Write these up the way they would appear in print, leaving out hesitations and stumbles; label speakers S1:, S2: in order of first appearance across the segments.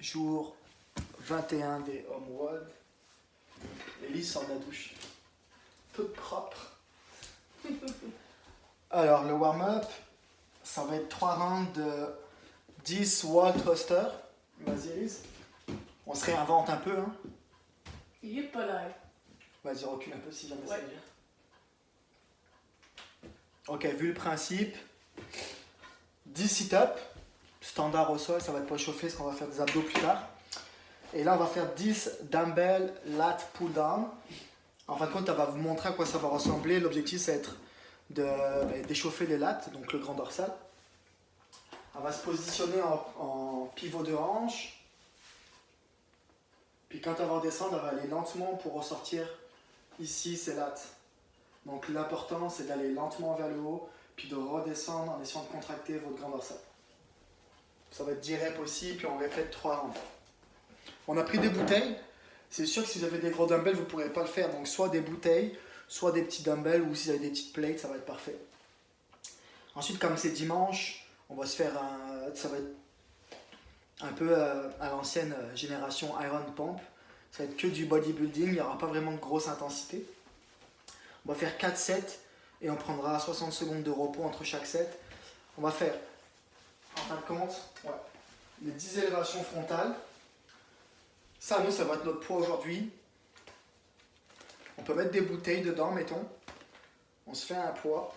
S1: jour 21 des Home World. Elise sort de la douche. Toute propre. Alors, le warm-up, ça va être 3 rounds de 10 wall thrusters. Vas-y, Elise. On se réinvente un peu. Hein.
S2: Il est pas là.
S1: Vas-y, recule un peu si jamais
S2: Ouais.
S1: ça vient. Ok, vu le principe, 10 sit-ups, standard au sol, ça va être pour chauffer parce qu'on va faire des abdos plus tard. Et là, on va faire 10 dumbbell lat pull down. En fin de compte, elle va vous montrer à quoi ça va ressembler. L'objectif, c'est d'échauffer les lats, donc le grand dorsal. Elle va se positionner en pivot de hanche. Puis quand elle va redescendre, elle va aller lentement pour ressortir ici ses lats. Donc l'important, c'est d'aller lentement vers le haut, puis de redescendre en essayant de contracter votre grand dorsal. Ça va être 10 reps aussi, puis on répète 3 rounds. On a pris des bouteilles. C'est sûr que si vous avez des gros dumbbells, vous ne pourrez pas le faire. Donc soit des bouteilles, soit des petits dumbbells, ou si vous avez des petites plates, ça va être parfait. Ensuite, comme c'est dimanche, on va se faire ça va être un peu à l'ancienne génération Iron Pump. Ça va être que du bodybuilding, il n'y aura pas vraiment de grosse intensité. On va faire 4 sets et on prendra 60 secondes de repos entre chaque set. On va faire, en fin de compte, les 10 élévations frontales. Ça, nous, ça va être notre poids aujourd'hui. On peut mettre des bouteilles dedans, mettons. On se fait un poids.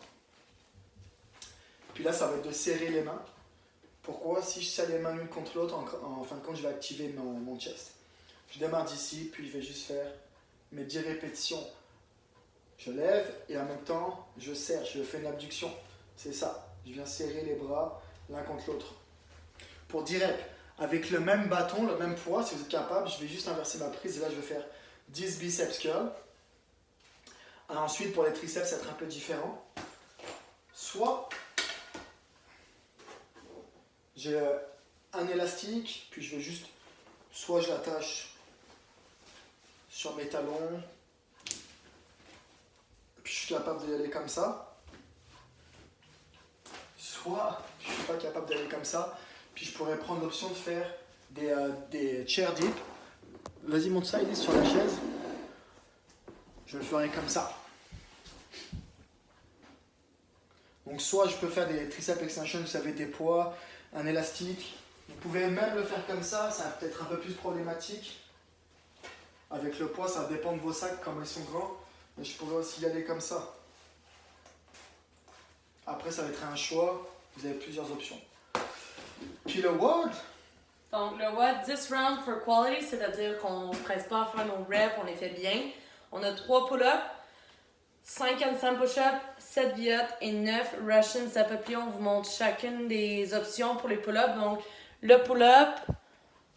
S1: Puis là, ça va être de serrer les mains. Pourquoi? Si je serre les mains l'une contre l'autre, en fin de compte, je vais activer mon chest. Je démarre d'ici, puis je vais juste faire mes 10 répétitions. Je lève et en même temps, je serre, je fais une abduction. C'est ça. Je viens serrer les bras l'un contre l'autre. Pour 10 reps, avec le même bâton, le même poids, si vous êtes capable, je vais juste inverser ma prise et là, je vais faire 10 biceps curls. Ensuite, pour les triceps, ça va être un peu différent. Soit j'ai un élastique, puis je vais juste, soit je l'attache sur mes talons, puis je suis capable d'y aller comme ça. Soit je ne suis pas capable d'aller comme ça, puis je pourrais prendre l'option de faire des chair dips. Vas-y, monte ça, Elise, sur la chaise. Je le ferai comme ça. Donc soit je peux faire des triceps extension, vous savez, des poids, un élastique. Vous pouvez même le faire comme ça va peut-être un peu plus problématique. Avec le poids, ça va dépendre de vos sacs, comme ils sont grands. Mais je pourrais aussi y aller comme ça. Après, ça va être un choix. Vous avez plusieurs options. Puis le WOD.
S2: Donc, le WOD, 10 rounds for quality, c'est-à-dire qu'on ne se presse pas à faire nos reps, on les fait bien. On a 3 pull-ups, 5 handstand push-ups, 7 viottes et 9 Russian step-up. On vous montre chacune des options pour les pull-ups. Donc, le pull-up,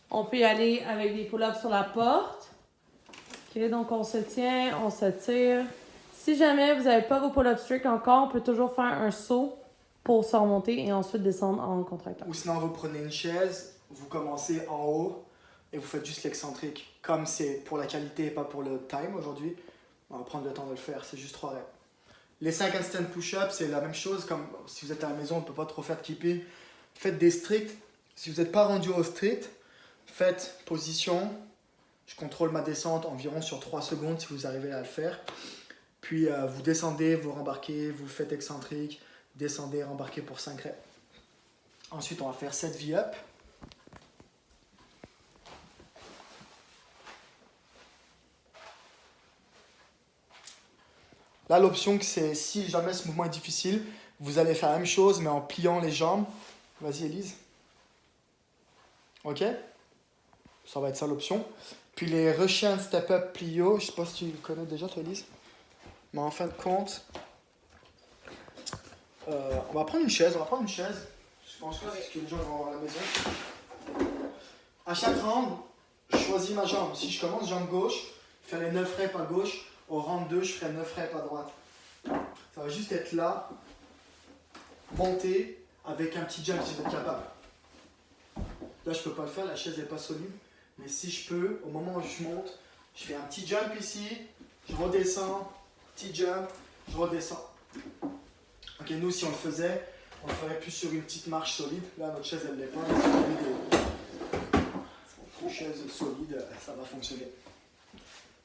S2: on peut y aller avec des pull-ups sur la porte. Ok, donc on se tient, on se tire. Si jamais vous n'avez pas vos pull-up strict encore, on peut toujours faire un saut pour se remonter et ensuite descendre en contractant.
S1: Ou sinon, vous prenez une chaise, vous commencez en haut et vous faites juste l'excentrique. Comme c'est pour la qualité et pas pour le time aujourd'hui, on va prendre le temps de le faire, c'est juste 3 reps. Les 5 handstand push-ups, c'est la même chose. Comme si vous êtes à la maison, on ne peut pas trop faire de keeping. Faites des stricts. Si vous n'êtes pas rendu au strict, faites position. Je contrôle ma descente environ sur 3 secondes si vous arrivez à le faire. Puis vous descendez, vous rembarquez, vous faites excentrique, descendez, rembarquez pour 5 reps. Ensuite, on va faire 7 V-up. Là, l'option, c'est si jamais ce mouvement est difficile, vous allez faire la même chose, mais en pliant les jambes. Vas-y, Elise. Ok? Ça va être ça l'option. Puis les Russian step-up plio, je sais pas si tu le connais déjà, toi, Elise. Mais en fin de compte, on va prendre une chaise. Je pense que c'est ce que les gens vont avoir à la maison. À chaque round, je choisis ma jambe. Si je commence jambe gauche, je fais les 9 reps à gauche. Au round 2, je ferai 9 reps à droite. Ça va juste être là, monter avec un petit jump si vous êtes capable. Là, je peux pas le faire, la chaise n'est pas solide. Mais si je peux, au moment où je monte, je fais un petit jump ici, je redescends, petit jump, je redescends. Ok, nous, si on le faisait, on le ferait plus sur une petite marche solide. Là, notre chaise, elle ne l'est pas. chaise solide, ça va fonctionner.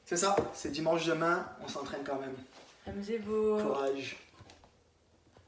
S1: C'est ça, c'est dimanche demain, on s'entraîne quand même.
S2: Amusez-vous.
S1: Courage.